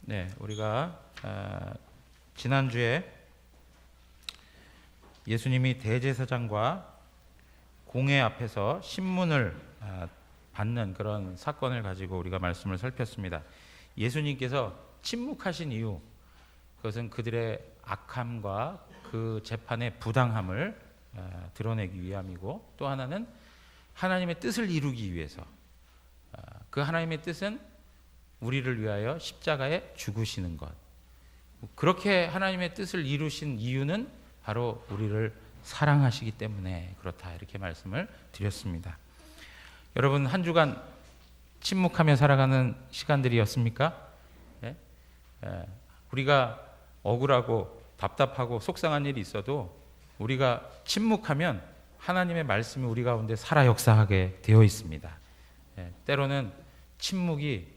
네, 우리가 지난주에 예수님이 대제사장과 공회 앞에서 신문을 받는 그런 사건을 가지고 우리가 말씀을 살폈습니다. 예수님께서 침묵하신 이유, 그것은 그들의 악함과 그 재판의 부당함을 드러내기 위함이고, 또 하나는 하나님의 뜻을 이루기 위해서, 그 하나님의 뜻은 우리를 위하여 십자가에 죽으시는 것. 그렇게 하나님의 뜻을 이루신 이유는 바로 우리를 사랑하시기 때문에 그렇다, 이렇게 말씀을 드렸습니다. 여러분, 한 주간 침묵하며 살아가는 시간들이었습니까? 네? 우리가 억울하고 답답하고 속상한 일이 있어도 우리가 침묵하면 하나님의 말씀이 우리 가운데 살아 역사하게 되어 있습니다. 때로는 침묵이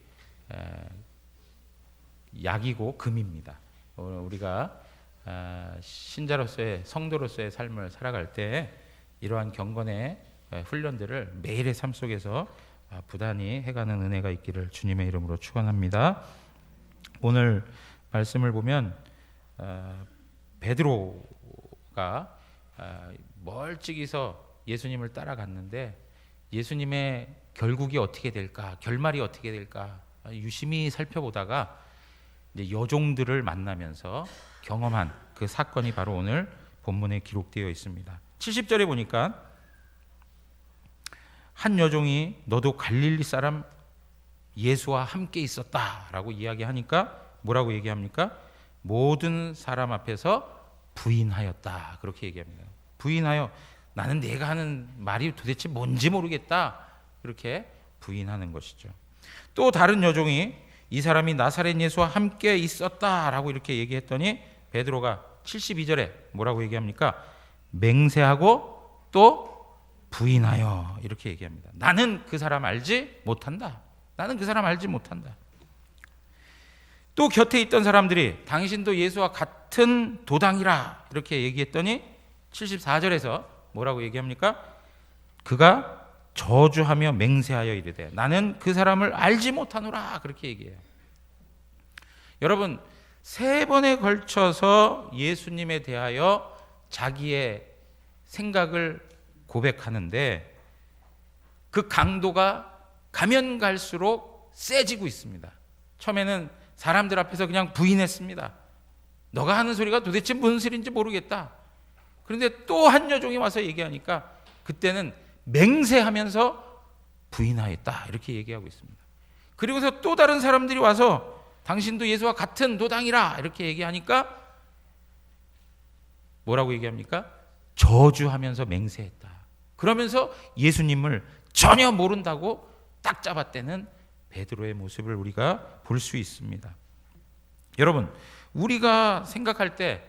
약이고 금입니다. 우리가 신자로서의, 성도로서의 삶을 살아갈 때 이러한 경건의 훈련들을 매일의 삶 속에서 부단히 해가는 은혜가 있기를 주님의 이름으로 축원합니다. 오늘 말씀을 보면 베드로가 멀찍이서 예수님을 따라갔는데 예수님의 결국이 어떻게 될까, 결말이 어떻게 될까 유심히 살펴보다가 이제 여종들을 만나면서 경험한 그 사건이 바로 오늘 본문에 기록되어 있습니다. 70절에 보니까 한 여종이 너도 갈릴리 사람 예수와 함께 있었다라고 이야기하니까 뭐라고 얘기합니까? 모든 사람 앞에서 부인하였다, 그렇게 얘기합니다. 부인하여, 나는 내가 하는 말이 도대체 뭔지 모르겠다, 그렇게 부인하는 것이죠. 또 다른 여종이 이 사람이 나사렛 예수와 함께 있었다라고 이렇게 얘기했더니 베드로가 72절에 뭐라고 얘기합니까? 맹세하고 또 부인하여, 이렇게 얘기합니다. 나는 그 사람 알지 못한다. 나는 그 사람 알지 못한다. 또 곁에 있던 사람들이 당신도 예수와 같은 도당이라, 이렇게 얘기했더니 74절에서 뭐라고 얘기합니까? 그가 저주하며 맹세하여 이르되 나는 그 사람을 알지 못하노라, 그렇게 얘기해요. 여러분, 3번에 걸쳐서 예수님에 대하여 자기의 생각을 고백하는데 그 강도가 가면 갈수록 세지고 있습니다. 처음에는 사람들 앞에서 그냥 부인했습니다. 너가 하는 소리가 도대체 무슨 소리인지 모르겠다. 그런데 또 한 여종이 와서 얘기하니까 그때는 맹세하면서 부인하였다, 이렇게 얘기하고 있습니다. 그리고서 또 다른 사람들이 와서 당신도 예수와 같은 도당이라, 이렇게 얘기하니까 뭐라고 얘기합니까? 저주하면서 맹세했다. 그러면서 예수님을 전혀 모른다고 딱 잡아떼는 베드로의 모습을 우리가 볼 수 있습니다. 여러분, 우리가 생각할 때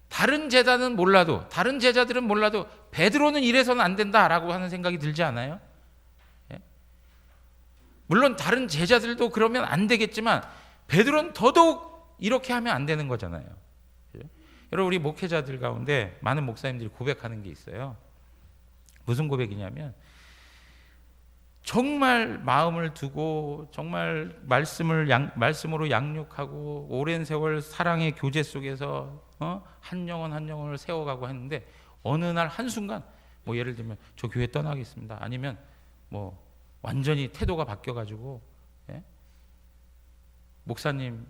다른 제자는 몰라도, 다른 제자들은 몰라도 베드로는 이래서는 안 된다라고 하는 생각이 들지 않아요? 물론 다른 제자들도 그러면 안 되겠지만 베드로는 더더욱 이렇게 하면 안 되는 거잖아요. 여러분, 우리 목회자들 가운데 많은 목사님들이 고백하는 게 있어요. 무슨 고백이냐면 정말 마음을 두고 정말 말씀으로 양육하고 오랜 세월 사랑의 교제 속에서 한 영혼 한 영혼을 세워가고 했는데 어느 날 한순간 뭐 예를 들면 저 교회 떠나겠습니다, 아니면 뭐 완전히 태도가 바뀌어가지고 목사님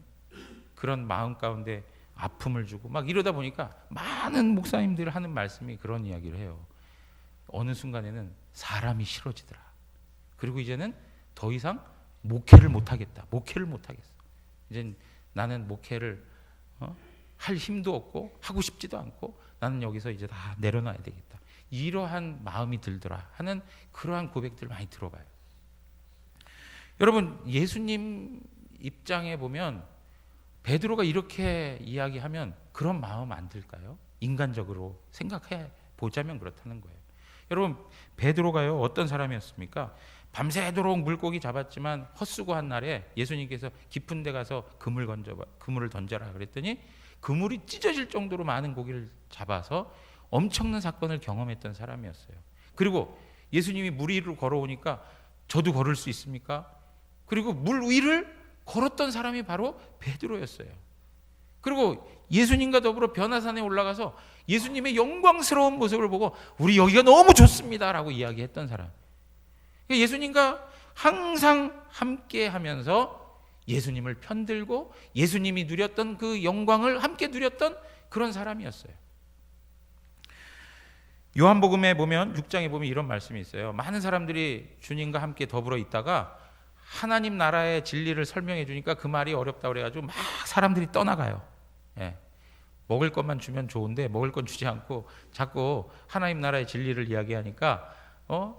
그런 마음 가운데 아픔을 주고 막 이러다 보니까 많은 목사님들이 하는 말씀이 그런 이야기를 해요. 어느 순간에는 사람이 싫어지더라. 그리고 이제는 더 이상 목회를 못하겠다. 목회를 못하겠어. 이제 나는 목회를 할 힘도 없고 하고 싶지도 않고 나는 여기서 이제 다 내려놔야 되겠다. 이러한 마음이 들더라 하는 그러한 고백들을 많이 들어봐요. 여러분, 예수님 입장에 보면 베드로가 이렇게 이야기하면 그런 마음 안 들까요? 인간적으로 생각해 보자면 그렇다는 거예요. 여러분, 베드로가요 어떤 사람이었습니까? 밤새도록 물고기 잡았지만 헛수고한 날에 예수님께서 깊은 데 가서 그물을 던져라 그랬더니 그물이 찢어질 정도로 많은 고기를 잡아서 엄청난 사건을 경험했던 사람이었어요. 그리고 예수님이 물 위로 걸어오니까 저도 걸을 수 있습니까? 그리고 물 위를 걸었던 사람이 바로 베드로였어요. 그리고 예수님과 더불어 변화산에 올라가서 예수님의 영광스러운 모습을 보고 우리 여기가 너무 좋습니다라고 이야기했던 사람. 예수님과 항상 함께 하면서 예수님을 편들고 예수님이 누렸던 그 영광을 함께 누렸던 그런 사람이었어요. 요한복음에 보면 6장에 보면 이런 말씀이 있어요. 많은 사람들이 주님과 함께 더불어 있다가 하나님 나라의 진리를 설명해 주니까 그 말이 어렵다 그래가지고 막 사람들이 떠나가요. 예. 먹을 것만 주면 좋은데 먹을 건 주지 않고 자꾸 하나님 나라의 진리를 이야기하니까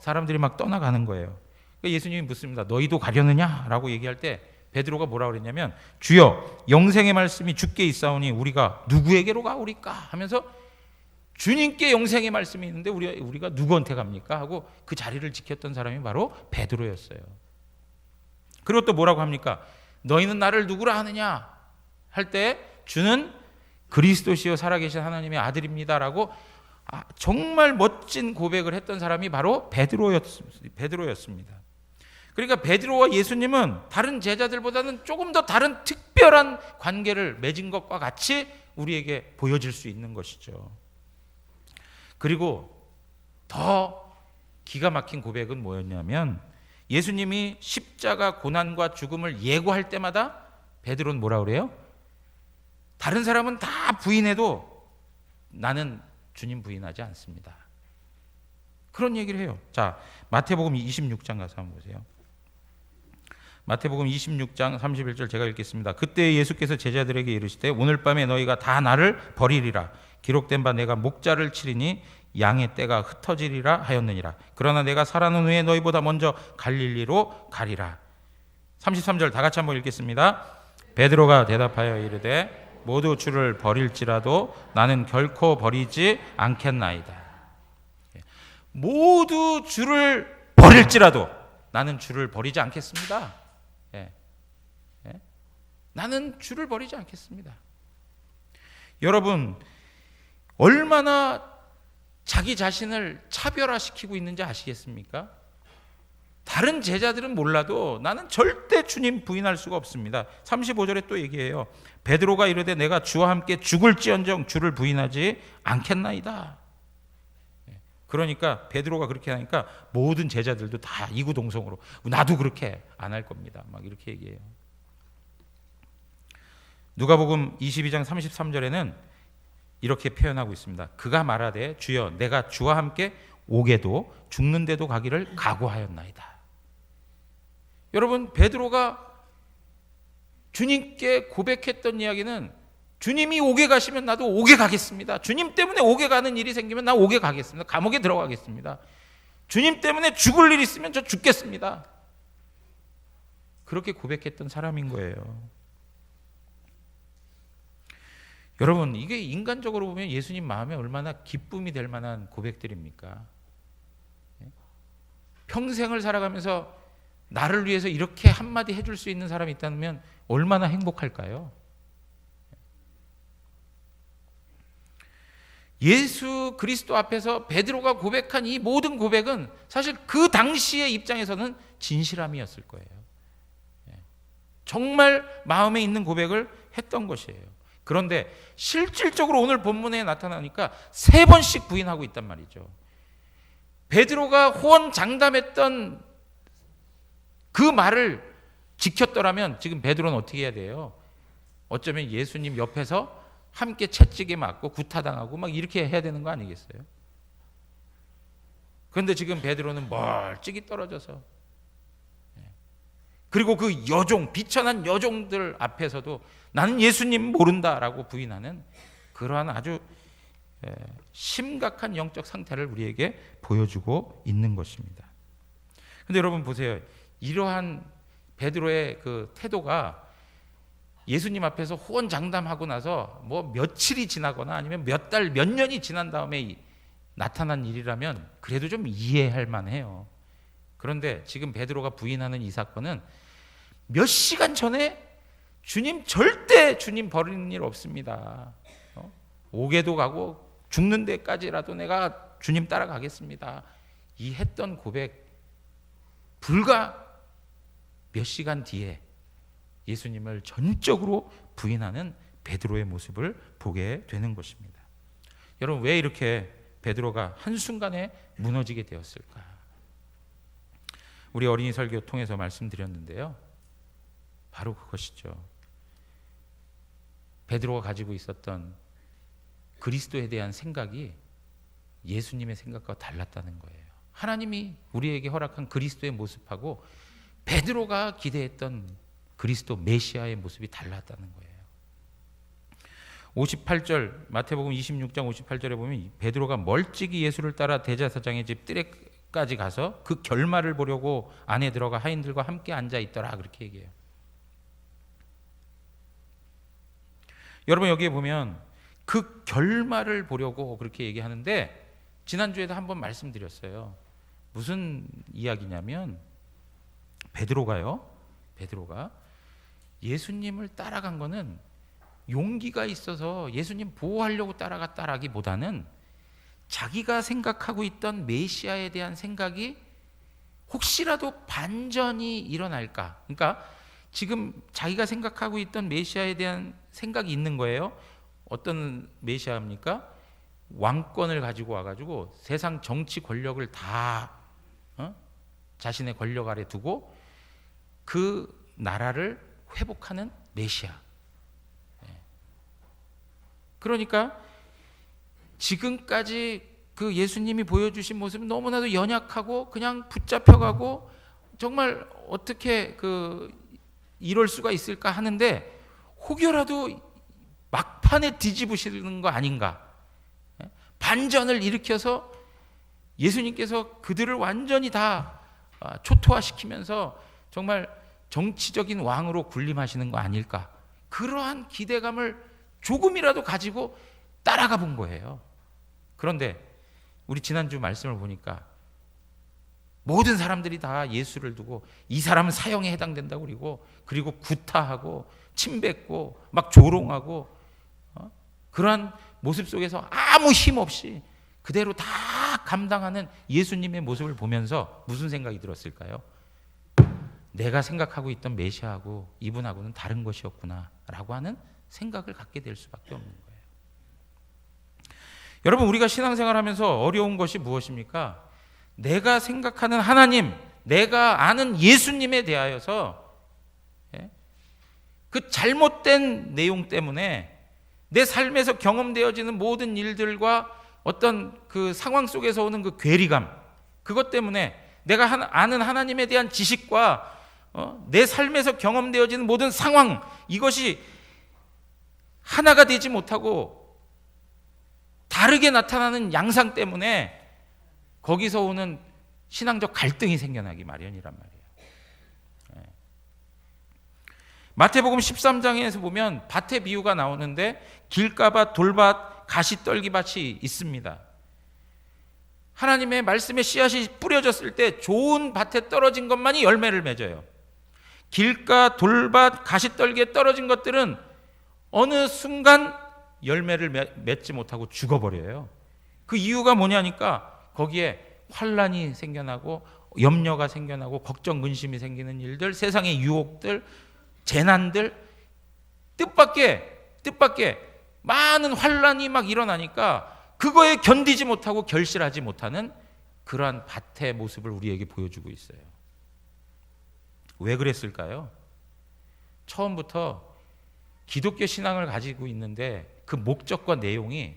사람들이 막 떠나가는 거예요. 그러니까 예수님이 묻습니다. 너희도 가려느냐? 라고 얘기할 때 베드로가 뭐라고 그랬냐면 주여 영생의 말씀이 주께 있사오니 우리가 누구에게로 가오리까? 하면서 주님께 영생의 말씀이 있는데 우리가 누구한테 갑니까? 하고 그 자리를 지켰던 사람이 바로 베드로였어요. 그리고 또 뭐라고 합니까? 너희는 나를 누구라 하느냐? 할 때 주는 그리스도시요 살아계신 하나님의 아들입니다라고 정말 멋진 고백을 했던 사람이 바로 베드로였습니다. 그러니까 베드로와 예수님은 다른 제자들보다는 조금 더 다른 특별한 관계를 맺은 것과 같이 우리에게 보여질 수 있는 것이죠. 그리고 더 기가 막힌 고백은 뭐였냐면 예수님이 십자가 고난과 죽음을 예고할 때마다 베드로는 뭐라 그래요? 다른 사람은 다 부인해도 나는 주님 부인하지 않습니다. 그런 얘기를 해요. 자, 마태복음 26장 가서 한번 보세요. 마태복음 26장 31절 제가 읽겠습니다. 그때 예수께서 제자들에게 이르시되 오늘 밤에 너희가 다 나를 버리리라. 기록된 바 내가 목자를 치리니 양의 떼가 흩어지리라 하였느니라. 그러나 내가 살아난 후에 너희보다 먼저 갈릴리로 가리라. 33절 다 같이 한번 읽겠습니다. 베드로가 대답하여 이르되 모두 주를 버릴지라도 나는 결코 버리지 않겠나이다. 모두 주를 버릴지라도 나는 주를 버리지 않겠습니다. 나는 주를 버리지 않겠습니다. 여러분 얼마나 자기 자신을 차별화시키고 있는지 아시겠습니까? 다른 제자들은 몰라도 나는 절대 주님 부인할 수가 없습니다. 35절에 또 얘기해요. 베드로가 이르되 내가 주와 함께 죽을지언정 주를 부인하지 않겠나이다. 그러니까 베드로가 그렇게 하니까 모든 제자들도 다 이구동성으로 나도 그렇게 안 할 겁니다. 막 이렇게 얘기해요. 누가복음 22장 33절에는 이렇게 표현하고 있습니다. 그가 말하되 주여 내가 주와 함께 오게도 죽는데도 가기를 각오하였나이다. 여러분 베드로가 주님께 고백했던 이야기는 주님이 옥에 가시면 나도 옥에 가겠습니다. 주님 때문에 옥에 가는 일이 생기면 나 옥에 가겠습니다. 감옥에 들어가겠습니다. 주님 때문에 죽을 일 있으면 저 죽겠습니다. 그렇게 고백했던 사람인 거예요. 여러분 이게 인간적으로 보면 예수님 마음에 얼마나 기쁨이 될 만한 고백들입니까? 평생을 살아가면서 나를 위해서 이렇게 한마디 해줄 수 있는 사람이 있다면 얼마나 행복할까요? 예수 그리스도 앞에서 베드로가 고백한 이 모든 고백은 사실 그 당시의 입장에서는 진실함이었을 거예요. 정말 마음에 있는 고백을 했던 것이에요. 그런데 실질적으로 오늘 본문에 나타나니까 3번씩 부인하고 있단 말이죠. 베드로가 호언장담했던 그 말을 지켰더라면 지금 베드로는 어떻게 해야 돼요? 어쩌면 예수님 옆에서 함께 채찍에 맞고 구타당하고 막 이렇게 해야 되는 거 아니겠어요? 그런데 지금 베드로는 멀찍이 떨어져서 그리고 그 여종, 비천한 여종들 앞에서도 나는 예수님 모른다라고 부인하는 그러한 아주 심각한 영적 상태를 우리에게 보여주고 있는 것입니다. 그런데 여러분 보세요. 이러한 베드로의 그 태도가 예수님 앞에서 호언장담하고 나서 뭐 며칠이 지나거나 아니면 몇 달, 몇 년이 지난 다음에 나타난 일이라면 그래도 좀 이해할 만해요. 그런데 지금 베드로가 부인하는 이 사건은 몇 시간 전에 주님 절대 주님 버리는 일 없습니다. 옥에도 가고 죽는 데까지라도 내가 주님 따라가겠습니다. 이 했던 고백 불과 몇 시간 뒤에 예수님을 전적으로 부인하는 베드로의 모습을 보게 되는 것입니다. 여러분, 왜 이렇게 베드로가 한순간에 무너지게 되었을까? 우리 어린이 설교 통해서 말씀드렸는데요. 바로 그것이죠. 베드로가 가지고 있었던 그리스도에 대한 생각이 예수님의 생각과 달랐다는 거예요. 하나님이 우리에게 허락한 그리스도의 모습하고 베드로가 기대했던 그리스도 메시아의 모습이 달랐다는 거예요. 58절 마태복음 26장 58절에 보면 베드로가 멀찍이 예수를 따라 대제사장의 집 뜰에까지 가서 그 결말을 보려고 안에 들어가 하인들과 함께 앉아 있더라, 그렇게 얘기해요. 여러분, 여기에 보면 그 결말을 보려고 그렇게 얘기하는데, 지난주에도 한번 말씀드렸어요. 무슨 이야기냐면 베드로가 예수님을 따라간 거는 용기가 있어서 예수님 보호하려고 따라갔다라기보다는 자기가 생각하고 있던 메시아에 대한 생각이 혹시라도 반전이 일어날까. 그러니까 지금 자기가 생각하고 있던 메시아에 대한 생각이 있는 거예요. 어떤 메시아입니까? 왕권을 가지고 와가지고 세상 정치 권력을 다 자신의 권력 아래 두고 그 나라를 회복하는 메시아. 그러니까 지금까지 그 예수님이 보여주신 모습은 너무나도 연약하고 그냥 붙잡혀가고 정말 어떻게 이럴 수가 있을까 하는데, 혹여라도 막판에 뒤집으시는 거 아닌가, 반전을 일으켜서 예수님께서 그들을 완전히 다 초토화시키면서 정말 정치적인 왕으로 군림하시는 거 아닐까, 그러한 기대감을 조금이라도 가지고 따라가 본 거예요. 그런데 우리 지난주 말씀을 보니까 모든 사람들이 다 예수를 두고 이 사람은 사형에 해당된다고 그리고 구타하고 침뱉고 막 조롱하고 그러한 모습 속에서 아무 힘 없이 그대로 다 감당하는 예수님의 모습을 보면서 무슨 생각이 들었을까요? 내가 생각하고 있던 메시아하고 이분하고는 다른 것이었구나 라고 하는 생각을 갖게 될 수밖에 없는 거예요. 여러분, 우리가 신앙생활하면서 어려운 것이 무엇입니까? 내가 생각하는 하나님, 내가 아는 예수님에 대하여서 그 잘못된 내용 때문에 내 삶에서 경험되어지는 모든 일들과 어떤 그 상황 속에서 오는 그 괴리감, 그것 때문에 내가 아는 하나님에 대한 지식과 내 삶에서 경험되어지는 모든 상황, 이것이 하나가 되지 못하고 다르게 나타나는 양상 때문에 거기서 오는 신앙적 갈등이 생겨나기 마련이란 말이에요. 마태복음 13장에서 보면 밭의 비유가 나오는데 길가밭, 돌밭, 가시떨기밭이 있습니다. 하나님의 말씀의 씨앗이 뿌려졌을 때 좋은 밭에 떨어진 것만이 열매를 맺어요. 길가, 돌밭, 가시떨기에 떨어진 것들은 어느 순간 열매를 맺지 못하고 죽어버려요. 그 이유가 뭐냐니까 거기에 환난이 생겨나고 염려가 생겨나고 걱정, 근심이 생기는 일들, 세상의 유혹들, 재난들, 뜻밖의 많은 환난이 막 일어나니까 그거에 견디지 못하고 결실하지 못하는 그러한 밭의 모습을 우리에게 보여주고 있어요. 왜 그랬을까요? 처음부터 기독교 신앙을 가지고 있는데 그 목적과 내용이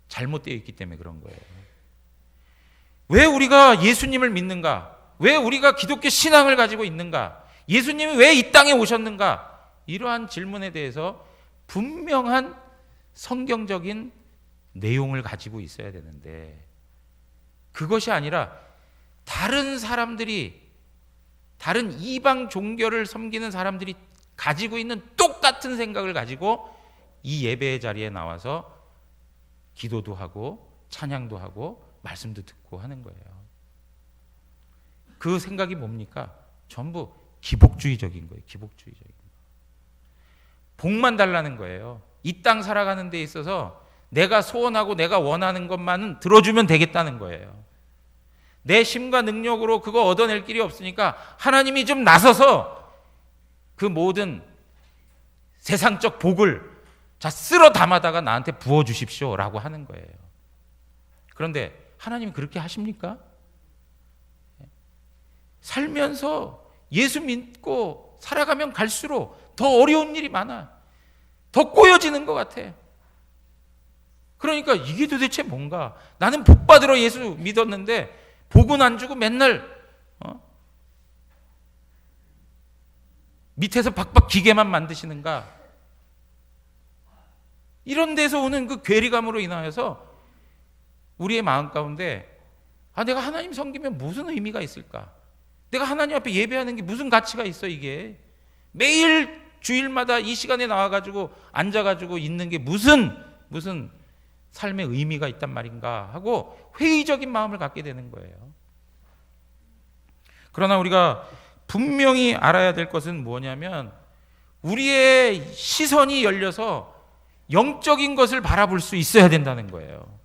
잘못되어 있기 때문에 그런 거예요. 왜 우리가 예수님을 믿는가? 왜 우리가 기독교 신앙을 가지고 있는가? 예수님이 왜 이 땅에 오셨는가? 이러한 질문에 대해서 분명한 성경적인 내용을 가지고 있어야 되는데 그것이 아니라 다른 사람들이, 다른 이방 종교를 섬기는 사람들이 가지고 있는 똑같은 생각을 가지고 이 예배의 자리에 나와서 기도도 하고 찬양도 하고 말씀도 듣고 하는 거예요. 그 생각이 뭡니까? 전부 기복주의적인 거예요. 기복주의적인 거. 복만 달라는 거예요. 이 땅 살아가는 데 있어서 내가 소원하고 내가 원하는 것만은 들어주면 되겠다는 거예요. 내 힘과 능력으로 그거 얻어낼 길이 없으니까 하나님이 좀 나서서 그 모든 세상적 복을 자 쓸어 담아다가 나한테 부어주십시오라고 하는 거예요. 그런데 하나님이 그렇게 하십니까? 살면서 예수 믿고 살아가면 갈수록 더 어려운 일이 많아. 더 꼬여지는 것 같아. 그러니까 이게 도대체 뭔가? 나는 복 받으러 예수 믿었는데 복은 안 주고 맨날 밑에서 박박 기계만 만드시는가? 이런 데서 오는 그 괴리감으로 인하여서 우리의 마음 가운데 내가 하나님 섬기면 무슨 의미가 있을까? 내가 하나님 앞에 예배하는 게 무슨 가치가 있어 이게? 매일 주일마다 이 시간에 나와가지고 앉아가지고 있는 게 무슨 삶의 의미가 있단 말인가 하고 회의적인 마음을 갖게 되는 거예요. 그러나 우리가 분명히 알아야 될 것은 뭐냐면 우리의 시선이 열려서 영적인 것을 바라볼 수 있어야 된다는 거예요.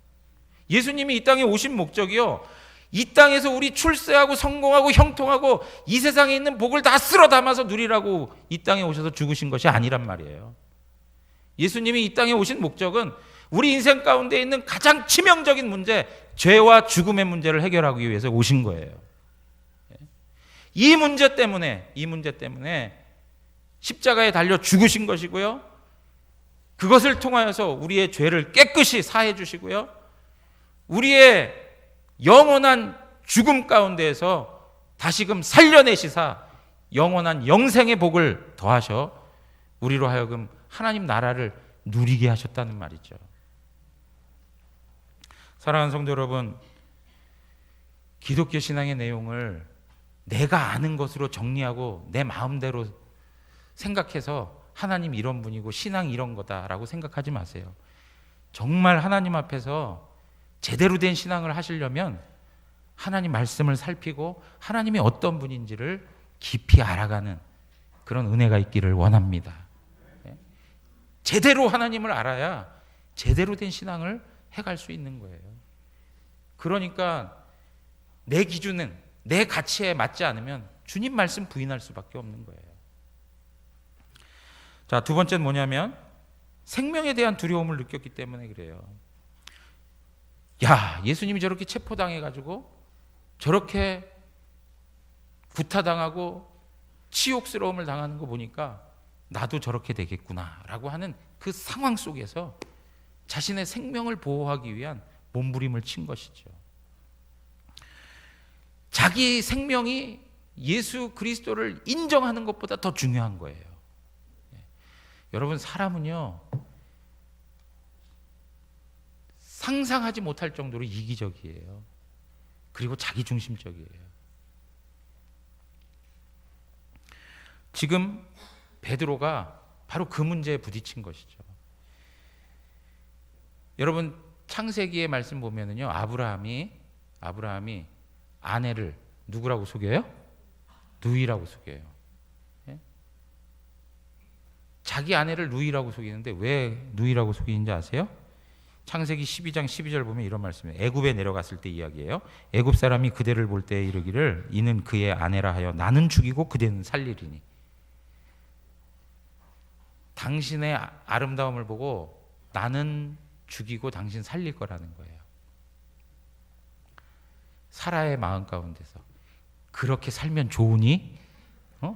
예수님이 이 땅에 오신 목적이요, 이 땅에서 우리 출세하고 성공하고 형통하고 이 세상에 있는 복을 다 쓸어 담아서 누리라고 이 땅에 오셔서 죽으신 것이 아니란 말이에요. 예수님이 이 땅에 오신 목적은 우리 인생 가운데 있는 가장 치명적인 문제, 죄와 죽음의 문제를 해결하기 위해서 오신 거예요. 이 문제 때문에 십자가에 달려 죽으신 것이고요, 그것을 통하여서 우리의 죄를 깨끗이 사해 주시고요, 우리의 영원한 죽음 가운데에서 다시금 살려내시사 영원한 영생의 복을 더하셔 우리로 하여금 하나님 나라를 누리게 하셨다는 말이죠. 사랑하는 성도 여러분, 기독교 신앙의 내용을 내가 아는 것으로 정리하고 내 마음대로 생각해서 하나님 이런 분이고 신앙 이런 거다라고 생각하지 마세요. 정말 하나님 앞에서 제대로 된 신앙을 하시려면 하나님 말씀을 살피고 하나님이 어떤 분인지를 깊이 알아가는 그런 은혜가 있기를 원합니다. 제대로 하나님을 알아야 제대로 된 신앙을 해갈 수 있는 거예요. 그러니까 내 기준은 내 가치에 맞지 않으면 주님 말씀 부인할 수밖에 없는 거예요. 자, 두 번째는 뭐냐면 생명에 대한 두려움을 느꼈기 때문에 그래요. 야, 예수님이 저렇게 체포당해가지고 저렇게 구타당하고 치욕스러움을 당하는 거 보니까 나도 저렇게 되겠구나라고 하는 그 상황 속에서 자신의 생명을 보호하기 위한 몸부림을 친 것이죠. 자기 생명이 예수 그리스도를 인정하는 것보다 더 중요한 거예요. 여러분, 사람은요 상상하지 못할 정도로 이기적이에요. 그리고 자기중심적이에요. 지금 베드로가 바로 그 문제에 부딪힌 것이죠. 여러분, 창세기의 말씀 보면은요, 아브라함이 아내를 누구라고 속여요? 누이라고 속여요. 예? 자기 아내를 누이라고 속이는데 왜 누이라고 속이는지 아세요? 창세기 12장 12절 보면 이런 말씀이에요. 애굽에 내려갔을 때 이야기예요. 애굽 사람이 그대를 볼 때 이르기를 이는 그의 아내라 하여 나는 죽이고 그대는 살리리니. 당신의 아름다움을 보고 나는 죽이고 당신 살릴 거라는 거예요. 사라의 마음 가운데서 그렇게 살면 좋으니?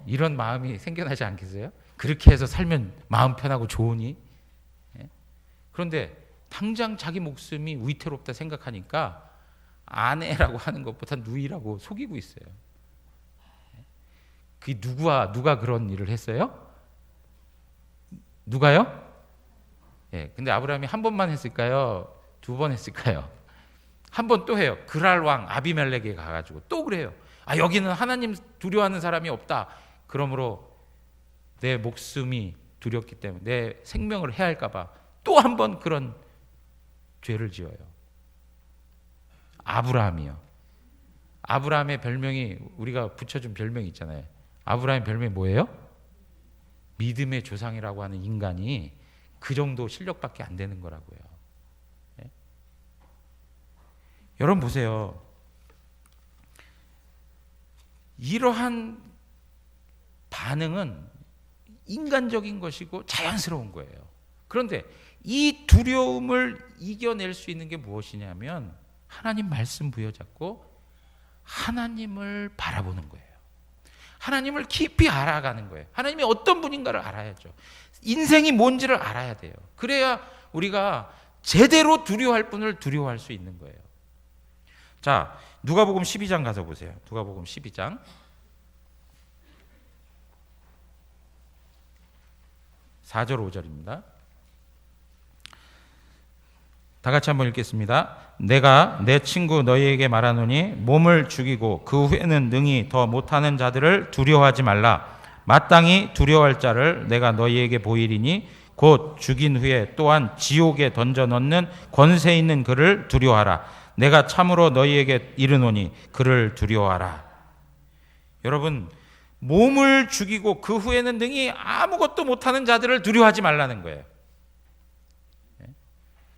이런 마음이 생겨나지 않겠어요? 그렇게 해서 살면 마음 편하고 좋으니? 예? 그런데 당장 자기 목숨이 위태롭다 생각하니까 아내라고 하는 것보다 누이라고 속이고 있어요. 그게 누가 그런 일을 했어요? 누가요? 예, 근데 아브라함이 한 번만 했을까요? 두 번 했을까요? 한 번 또 해요. 그랄 왕 아비멜렉에 가가지고 또 그래요. 여기는 하나님 두려워하는 사람이 없다. 그러므로 내 목숨이 두렵기 때문에 내 생명을 해할까봐 또 한 번 그런 죄를 지어요. 아브라함이요. 아브라함의 별명이 우리가 붙여준 별명이 있잖아요. 아브라함의 별명이 뭐예요? 믿음의 조상이라고 하는 인간이 그 정도 실력밖에 안 되는 거라고요. 예? 여러분 보세요. 이러한 반응은 인간적인 것이고 자연스러운 거예요. 그런데 이 두려움을 이겨낼 수 있는 게 무엇이냐면 하나님 말씀 부여잡고 하나님을 바라보는 거예요. 하나님을 깊이 알아가는 거예요. 하나님이 어떤 분인가를 알아야죠. 인생이 뭔지를 알아야 돼요. 그래야 우리가 제대로 두려워할 분을 두려워할 수 있는 거예요. 자, 누가복음 12장 가서 보세요. 누가복음 12장 4절 5절입니다. 다 같이 한번 읽겠습니다. 내가 내 친구 너희에게 말하노니 몸을 죽이고 그 후에는 능히 더 못하는 자들을 두려워하지 말라. 마땅히 두려워할 자를 내가 너희에게 보이리니 곧 죽인 후에 또한 지옥에 던져 넣는 권세 있는 그를 두려워하라. 내가 참으로 너희에게 이르노니 그를 두려워하라. 여러분, 몸을 죽이고 그 후에는 능히 아무것도 못하는 자들을 두려워하지 말라는 거예요.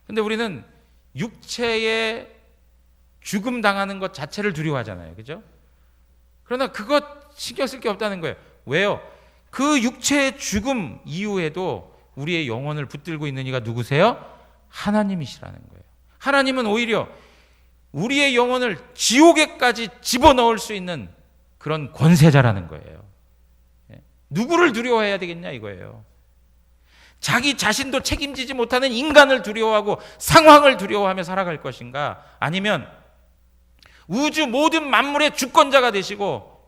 근데 우리는 육체에 죽음 당하는 것 자체를 두려워하잖아요. 그죠? 그러나 그것 신경 쓸 게 없다는 거예요. 왜요? 그 육체의 죽음 이후에도 우리의 영혼을 붙들고 있는 이가 누구세요? 하나님이시라는 거예요. 하나님은 오히려 우리의 영혼을 지옥에까지 집어넣을 수 있는 그런 권세자라는 거예요. 누구를 두려워해야 되겠냐 이거예요. 자기 자신도 책임지지 못하는 인간을 두려워하고 상황을 두려워하며 살아갈 것인가? 아니면 우주 모든 만물의 주권자가 되시고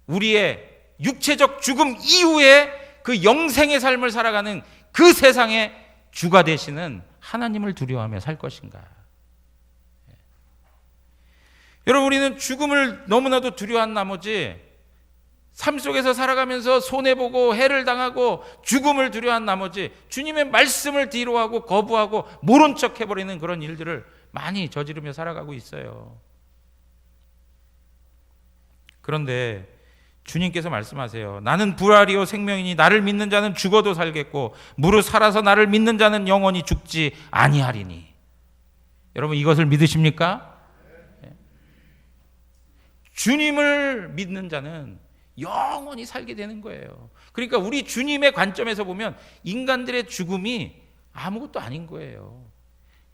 우리의 육체적 죽음 이후에 그 영생의 삶을 살아가는 그 세상의 주가 되시는 하나님을 두려워하며 살 것인가? 여러분, 우리는 죽음을 너무나도 두려워한 나머지 삶 속에서 살아가면서 손해보고 해를 당하고 죽음을 두려워한 나머지 주님의 말씀을 뒤로하고 거부하고 모른 척 해버리는 그런 일들을 많이 저지르며 살아가고 있어요. 그런데 주님께서 말씀하세요. 나는 부활이요 생명이니 나를 믿는 자는 죽어도 살겠고 무릇 살아서 나를 믿는 자는 영원히 죽지 아니하리니. 여러분, 이것을 믿으십니까? 주님을 믿는 자는 영원히 살게 되는 거예요. 그러니까 우리 주님의 관점에서 보면 인간들의 죽음이 아무것도 아닌 거예요.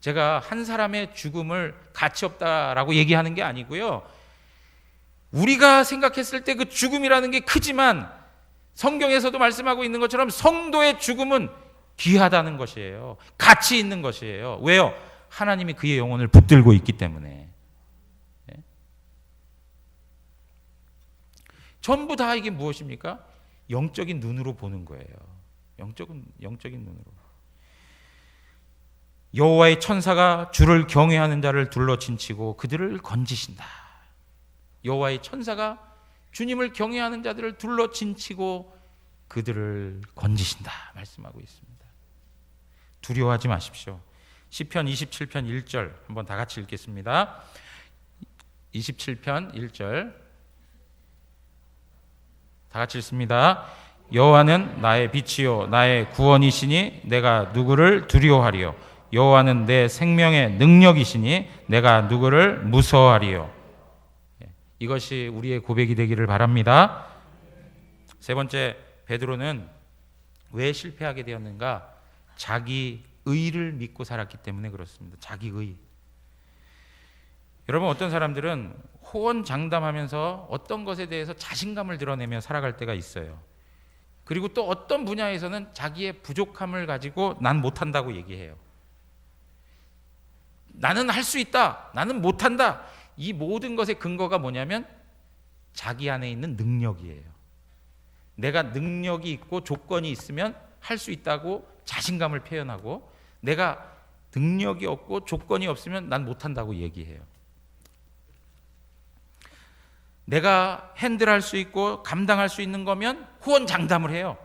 제가 한 사람의 죽음을 가치 없다라고 얘기하는 게 아니고요. 우리가 생각했을 때 그 죽음이라는 게 크지만 성경에서도 말씀하고 있는 것처럼 성도의 죽음은 귀하다는 것이에요. 가치 있는 것이에요. 왜요? 하나님이 그의 영혼을 붙들고 있기 때문에. 전부 다 이게 무엇입니까? 영적인 눈으로 보는 거예요. 영적인 눈으로. 여호와의 천사가 주를 경외하는 자를 둘러 진치고 그들을 건지신다. 여호와의 천사가 주님을 경외하는 자들을 둘러 진치고 그들을 건지신다 말씀하고 있습니다. 두려워하지 마십시오. 시편 27편 1절 한번 다 같이 읽겠습니다. 27편 1절 다 같이 읽습니다. 여호와는 나의 빛이요 나의 구원이시니 내가 누구를 두려워하리요. 여호와는 내 생명의 능력이시니 내가 누구를 무서워하리요. 이것이 우리의 고백이 되기를 바랍니다. 세 번째, 베드로는 왜 실패하게 되었는가? 자기 의를 믿고 살았기 때문에 그렇습니다. 자기 의. 여러분, 어떤 사람들은 호언장담하면서 어떤 것에 대해서 자신감을 드러내며 살아갈 때가 있어요. 그리고 또 어떤 분야에서는 자기의 부족함을 가지고 난 못한다고 얘기해요. 나는 할 수 있다, 나는 못한다. 이 모든 것의 근거가 뭐냐면 자기 안에 있는 능력이에요. 내가 능력이 있고 조건이 있으면 할 수 있다고 자신감을 표현하고, 내가 능력이 없고 조건이 없으면 난 못한다고 얘기해요. 내가 핸들할 수 있고 감당할 수 있는 거면 호언장담을 해요.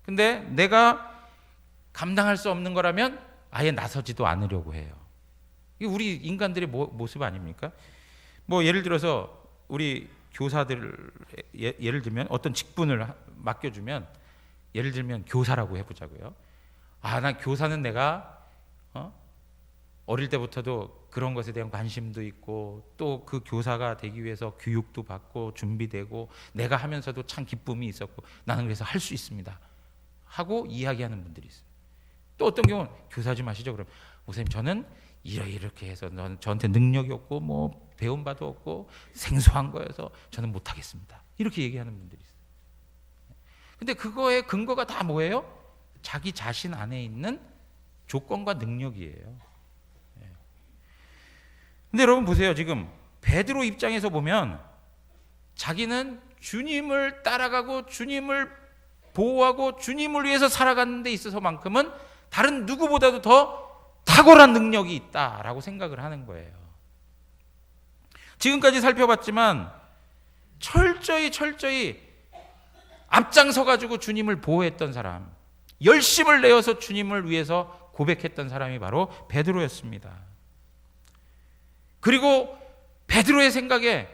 근데 내가 감당할 수 없는 거라면 아예 나서지도 않으려고 해요. 이게 우리 인간들의 모습 아닙니까? 뭐 예를 들어서 우리 교사들, 예를 들면 어떤 직분을 맡겨주면, 예를 들면 교사라고 해보자고요. 난 교사는 내가 어릴 때부터도 그런 것에 대한 관심도 있고 또 그 교사가 되기 위해서 교육도 받고 준비되고 내가 하면서도 참 기쁨이 있었고 나는 그래서 할 수 있습니다 하고 이야기하는 분들이 있어요. 또 어떤 경우는 교사 좀 하시죠. 그럼 목사님 저는 이렇게 해서 저한테 능력이 없고 뭐 배운 바도 없고 생소한 거여서 저는 못하겠습니다 이렇게 얘기하는 분들이 있어요. 근데 그거의 근거가 다 뭐예요? 자기 자신 안에 있는 조건과 능력이에요. 근데 여러분 보세요. 지금 베드로 입장에서 보면 자기는 주님을 따라가고 주님을 보호하고 주님을 위해서 살아가는 데 있어서만큼은 다른 누구보다도 더 탁월한 능력이 있다라고 생각을 하는 거예요. 지금까지 살펴봤지만 철저히 앞장서 가지고 주님을 보호했던 사람, 열심을 내어서 주님을 위해서 고백했던 사람이 바로 베드로였습니다. 그리고 베드로의 생각에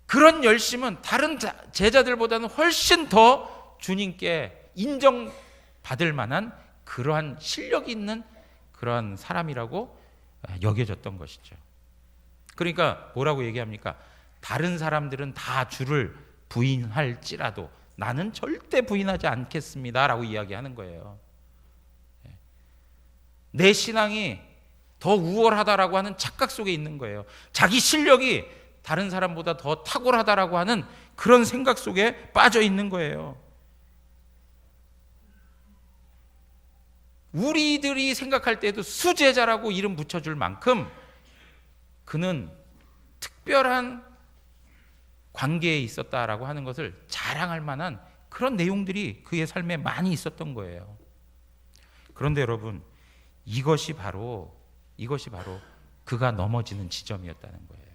그런 열심은 다른 제자들보다는 훨씬 더 주님께 인정받을 만한 그러한 실력이 있는 그러한 사람이라고 여겨졌던 것이죠. 그러니까 뭐라고 얘기합니까? 다른 사람들은 다 주를 부인할지라도 나는 절대 부인하지 않겠습니다 라고 이야기하는 거예요. 내 신앙이 더 우월하다라고 하는 착각 속에 있는 거예요. 자기 실력이 다른 사람보다 더 탁월하다라고 하는 그런 생각 속에 빠져 있는 거예요. 우리들이 생각할 때도 수제자라고 이름 붙여줄 만큼 그는 특별한 관계에 있었다라고 하는 것을 자랑할 만한 그런 내용들이 그의 삶에 많이 있었던 거예요. 그런데 여러분, 이것이 바로 그가 넘어지는 지점이었다는 거예요.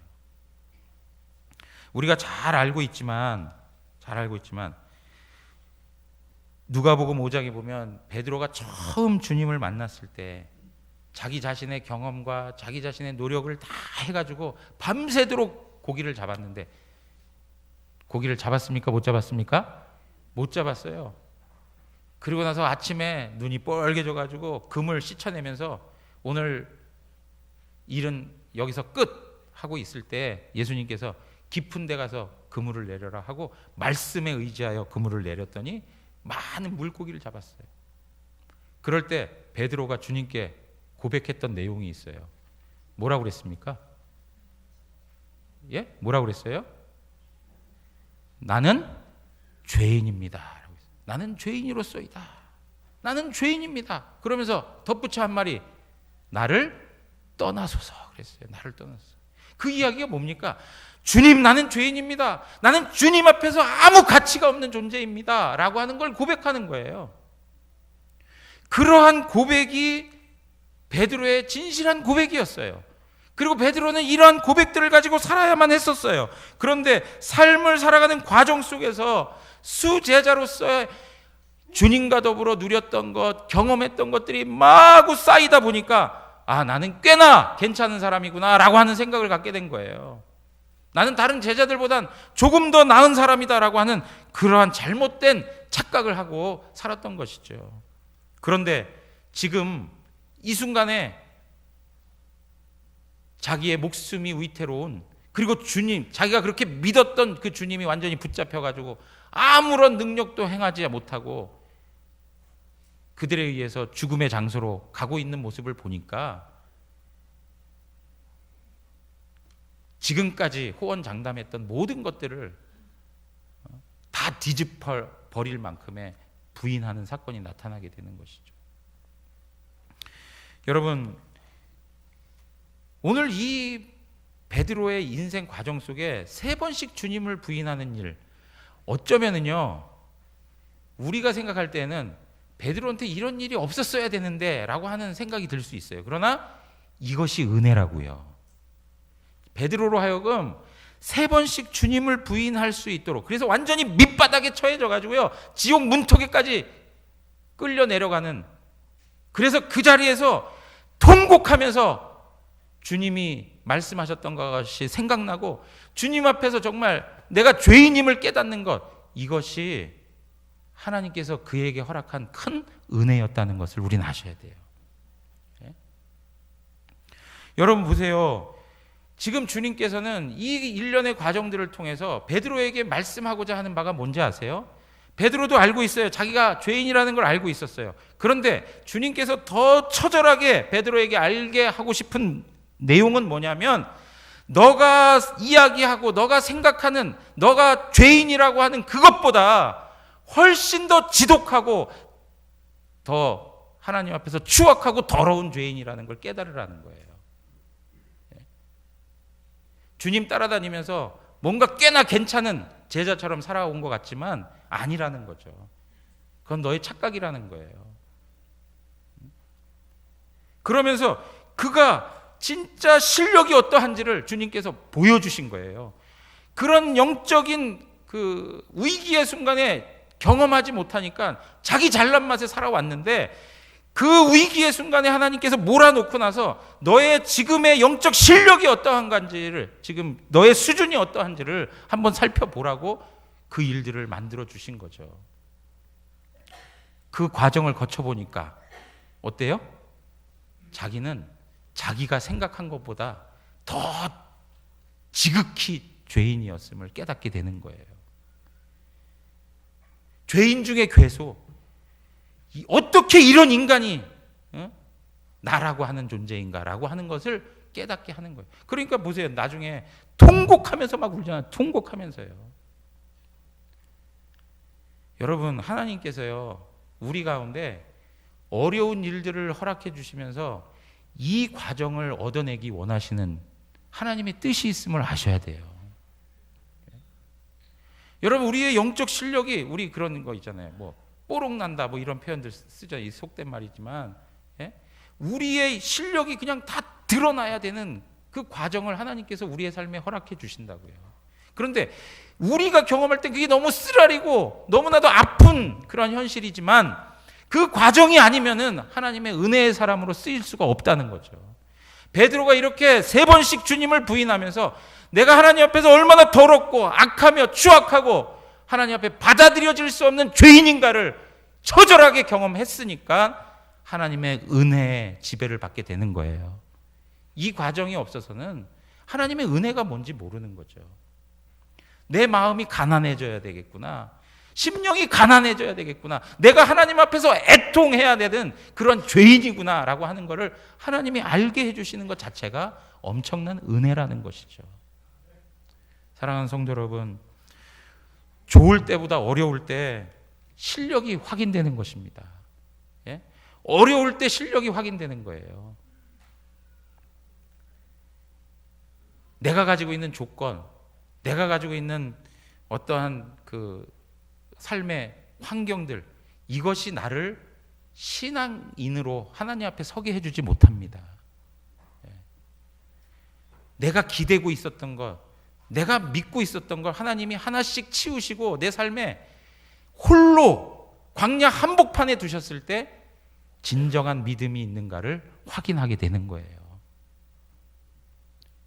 우리가 잘 알고 있지만 누가복음 5장에 보면 베드로가 처음 주님을 만났을 때 자기 자신의 경험과 자기 자신의 노력을 다 해가지고 밤새도록 고기를 잡았는데 고기를 잡았습니까? 못 잡았습니까? 못 잡았어요. 그리고 나서 아침에 눈이 뻘개져가지고 그물 씻어내면서 오늘 일은 여기서 끝 하고 있을 때 예수님께서 깊은 데 가서 그물을 내려라 하고 말씀에 의지하여 그물을 내렸더니 많은 물고기를 잡았어요. 그럴 때 베드로가 주님께 고백했던 내용이 있어요. 뭐라고 그랬습니까? 예? 뭐라고 그랬어요? 나는 죄인입니다. 나는 죄인으로서이다. 나는 죄인입니다. 그러면서 덧붙여 한 말이 나를 떠나소서 그랬어요. 나를 떠나소서. 그 이야기가 뭡니까? 주님, 나는 죄인입니다. 나는 주님 앞에서 아무 가치가 없는 존재입니다 라고 하는 걸 고백하는 거예요. 그러한 고백이 베드로의 진실한 고백이었어요. 그리고 베드로는 이러한 고백들을 가지고 살아야만 했었어요. 그런데 삶을 살아가는 과정 속에서 수제자로서 주님과 더불어 누렸던 것, 경험했던 것들이 마구 쌓이다 보니까 나는 꽤나 괜찮은 사람이구나 라고 하는 생각을 갖게 된 거예요. 나는 다른 제자들보단 조금 더 나은 사람이다 라고 하는 그러한 잘못된 착각을 하고 살았던 것이죠. 그런데 지금 이 순간에 자기의 목숨이 위태로운, 그리고 주님, 자기가 그렇게 믿었던 그 주님이 완전히 붙잡혀가지고 아무런 능력도 행하지 못하고 그들에 의해서 죽음의 장소로 가고 있는 모습을 보니까 지금까지 호언장담했던 모든 것들을 다 뒤집어 버릴 만큼의 부인하는 사건이 나타나게 되는 것이죠. 여러분, 오늘 이 베드로의 인생 과정 속에 3번씩 주님을 부인하는 일, 어쩌면은요 우리가 생각할 때는 베드로한테 이런 일이 없었어야 되는데 라고 하는 생각이 들 수 있어요. 그러나 이것이 은혜라고요. 베드로로 하여금 3번씩 주님을 부인할 수 있도록, 그래서 완전히 밑바닥에 처해져 가지고요 지옥 문턱에까지 끌려 내려가는, 그래서 그 자리에서 통곡하면서 주님이 말씀하셨던 것이 생각나고 주님 앞에서 정말 내가 죄인임을 깨닫는 것, 이것이 하나님께서 그에게 허락한 큰 은혜였다는 것을 우리는 아셔야 돼요. 여러분 보세요. 지금 주님께서는 이 일련의 과정들을 통해서 베드로에게 말씀하고자 하는 바가 뭔지 아세요? 베드로도 알고 있어요. 자기가 죄인이라는 걸 알고 있었어요. 그런데 주님께서 더 처절하게 베드로에게 알게 하고 싶은 내용은 뭐냐면, 너가 이야기하고 너가 생각하는, 너가 죄인이라고 하는 그것보다 훨씬 더 지독하고 더 하나님 앞에서 추악하고 더러운 죄인이라는 걸 깨달으라는 거예요. 주님 따라다니면서 뭔가 꽤나 괜찮은 제자처럼 살아온 것 같지만 아니라는 거죠. 그건 너의 착각이라는 거예요. 그러면서 그가 진짜 실력이 어떠한지를 주님께서 보여주신 거예요. 그런 영적인 그 위기의 순간에 경험하지 못하니까 자기 잘난 맛에 살아왔는데, 그 위기의 순간에 하나님께서 몰아놓고 나서 너의 지금의 영적 실력이 어떠한 건지를, 지금 너의 수준이 어떠한지를 한번 살펴보라고 그 일들을 만들어 주신 거죠. 그 과정을 거쳐보니까 어때요? 자기는 자기가 생각한 것보다 더 지극히 죄인이었음을 깨닫게 되는 거예요. 죄인 중에 괴소. 어떻게 이런 인간이 나라고 하는 존재인가라고 하는 것을 깨닫게 하는 거예요. 그러니까 보세요. 나중에 통곡하면서 막 울잖아요. 통곡하면서요. 여러분, 하나님께서요, 우리 가운데 어려운 일들을 허락해 주시면서 이 과정을 얻어내기 원하시는 하나님의 뜻이 있음을 아셔야 돼요. 여러분, 우리의 영적 실력이, 우리 그런 거 있잖아요. 뭐 뽀록 난다, 뭐 이런 표현들 쓰죠. 이 속된 말이지만, 우리의 실력이 그냥 다 드러나야 되는 그 과정을 하나님께서 우리의 삶에 허락해 주신다고요. 그런데 우리가 경험할 때 그게 너무 쓰라리고 너무나도 아픈 그런 현실이지만, 그 과정이 아니면은 하나님의 은혜의 사람으로 쓰일 수가 없다는 거죠. 베드로가 이렇게 3번씩 주님을 부인하면서 내가 하나님 앞에서 얼마나 더럽고 악하며 추악하고 하나님 앞에 받아들여질 수 없는 죄인인가를 처절하게 경험했으니까 하나님의 은혜의 지배를 받게 되는 거예요. 이 과정이 없어서는 하나님의 은혜가 뭔지 모르는 거죠. 내 마음이 가난해져야 되겠구나. 심령이 가난해져야 되겠구나. 내가 하나님 앞에서 애통해야 되는 그런 죄인이구나 라고 하는 것을 하나님이 알게 해주시는 것 자체가 엄청난 은혜라는 것이죠. 사랑하는 성도 여러분, 좋을 때보다 어려울 때 실력이 확인되는 것입니다. 예? 어려울 때 실력이 확인되는 거예요. 내가 가지고 있는 조건, 내가 가지고 있는 어떠한 그 삶의 환경들, 이것이 나를 신앙인으로 하나님 앞에 서게 해주지 못합니다. 내가 기대고 있었던 것, 내가 믿고 있었던 걸 하나님이 하나씩 치우시고 내 삶에 홀로 광야 한복판에 두셨을 때 진정한 믿음이 있는가를 확인하게 되는 거예요.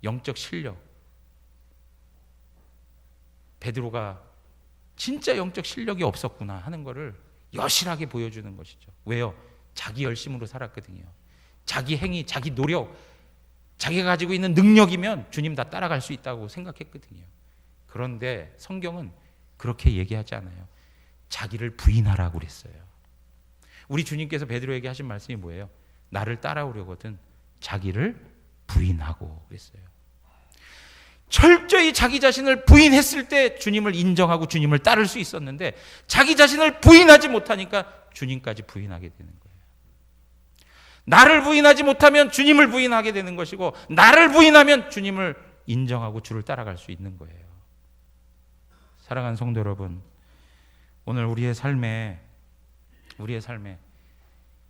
영적 실력. 베드로가 진짜 영적 실력이 없었구나 하는 것을 여실하게 보여주는 것이죠. 왜요? 자기 열심으로 살았거든요. 자기 행위, 자기 노력, 자기가 가지고 있는 능력이면 주님 다 따라갈 수 있다고 생각했거든요. 그런데 성경은 그렇게 얘기하지 않아요. 자기를 부인하라고 그랬어요. 우리 주님께서 베드로에게 하신 말씀이 뭐예요? 나를 따라오려거든 자기를 부인하고 그랬어요. 철저히 자기 자신을 부인했을 때 주님을 인정하고 주님을 따를 수 있었는데, 자기 자신을 부인하지 못하니까 주님까지 부인하게 되는 거예요. 나를 부인하지 못하면 주님을 부인하게 되는 것이고, 나를 부인하면 주님을 인정하고 주를 따라갈 수 있는 거예요. 사랑하는 성도 여러분, 오늘 우리의 삶에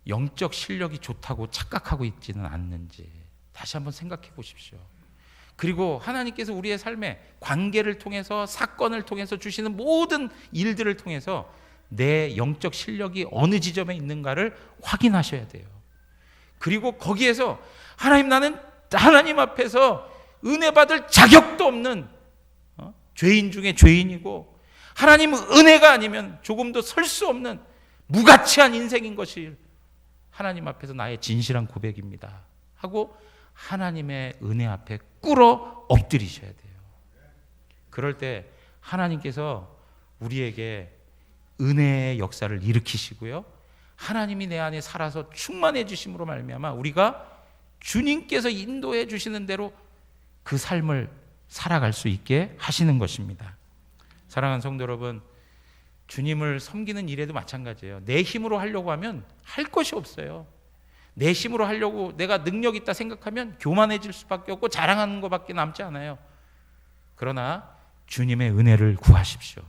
영적 실력이 좋다고 착각하고 있지는 않는지 다시 한번 생각해 보십시오. 그리고 하나님께서 우리의 삶에 관계를 통해서, 사건을 통해서 주시는 모든 일들을 통해서 내 영적 실력이 어느 지점에 있는가를 확인하셔야 돼요. 그리고 거기에서 하나님, 나는 하나님 앞에서 은혜 받을 자격도 없는 죄인 중에 죄인이고, 하나님 은혜가 아니면 조금도 설 수 없는 무가치한 인생인 것이 하나님 앞에서 나의 진실한 고백입니다 하고 하나님의 은혜 앞에 꿇어 엎드리셔야 돼요. 그럴 때 하나님께서 우리에게 은혜의 역사를 일으키시고요, 하나님이 내 안에 살아서 충만해 주심으로 말미암아 우리가 주님께서 인도해 주시는 대로 그 삶을 살아갈 수 있게 하시는 것입니다. 사랑하는 성도 여러분, 주님을 섬기는 일에도 마찬가지예요. 내 힘으로 하려고 하면 할 것이 없어요. 내 힘으로 하려고 내가 능력 있다 생각하면 교만해질 수밖에 없고 자랑하는 것밖에 남지 않아요. 그러나 주님의 은혜를 구하십시오.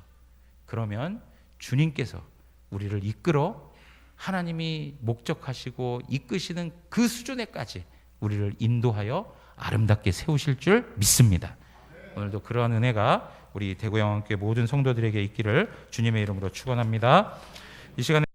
그러면 주님께서 우리를 이끌어 하나님이 목적하시고 이끄시는 그 수준에까지 우리를 인도하여 아름답게 세우실 줄 믿습니다. 오늘도 그러한 은혜가 우리 대구영원교회 모든 성도들에게 있기를 주님의 이름으로 축원합니다. 이 시간에